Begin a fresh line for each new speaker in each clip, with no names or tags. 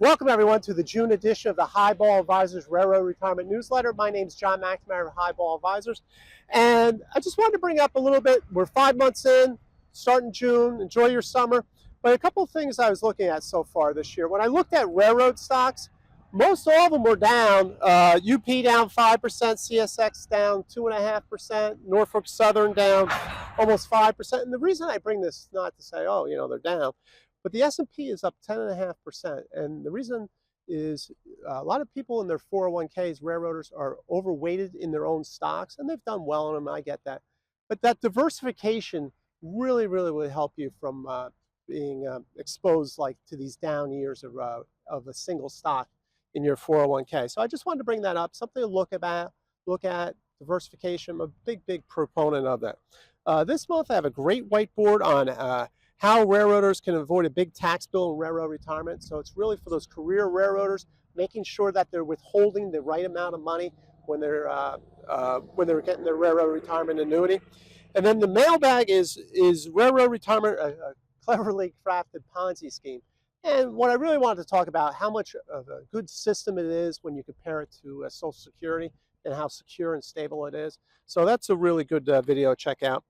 Welcome everyone to the June edition of the Highball Advisors Railroad Retirement Newsletter. My name is John McNamara of Highball Advisors, and I just wanted to bring up a little bit. We're 5 months in, starting June. Enjoy your summer. But a couple of things I was looking at so far this year. When I looked at railroad stocks, most all of them were down. UP down 5%, CSX down 2.5%, Norfolk Southern down almost 5%. And the reason I bring this not to say, oh, they're down, but the S&P is up 10.5%. And the reason is a lot of people in their 401ks, railroaders, are overweighted in their own stocks, and they've done well in them. I get that. But that diversification really will help you from being exposed to these down years of a single stock in your 401k. So I just wanted to bring that up, something to look at diversification. I'm a big proponent of that. This month I have a great whiteboard on how railroaders can avoid a big tax bill in railroad retirement. So it's really for those career railroaders, making sure that they're withholding the right amount of money when they're getting their railroad retirement annuity. And then the mailbag is railroad retirement, a cleverly crafted Ponzi scheme. And what I really wanted to talk about, how much of a good system it is when you compare it to Social Security and how secure and stable it is. So that's a really good video to check out.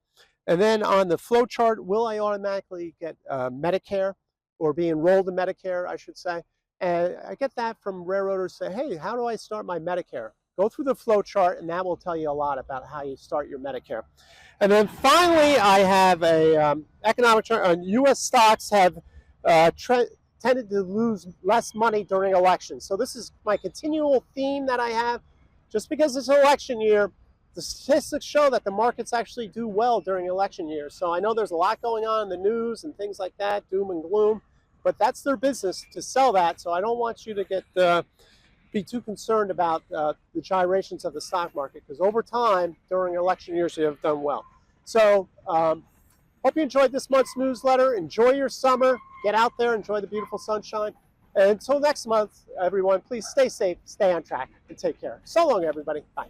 And then on the flow chart, will I automatically get Medicare, or be enrolled in Medicare, I should say? And I get that from railroaders say, hey, how do I start my Medicare? Go through the flow chart, and that will tell you a lot about how you start your Medicare. And then finally, I have a economic chart on U.S. stocks have tended to lose less money during elections. So this is my continual theme that I have. Just because it's an election year, the statistics show that the markets actually do well during election years. So I know there's a lot going on in the news and things like that, doom and gloom, but that's their business to sell that. So I don't want you to be too concerned about the gyrations of the stock market, because over time, during election years, you have done well. So hope you enjoyed this month's newsletter. Enjoy your summer. Get out there, enjoy the beautiful sunshine. And until next month, everyone, please stay safe, stay on track, and take care. So long, everybody. Bye.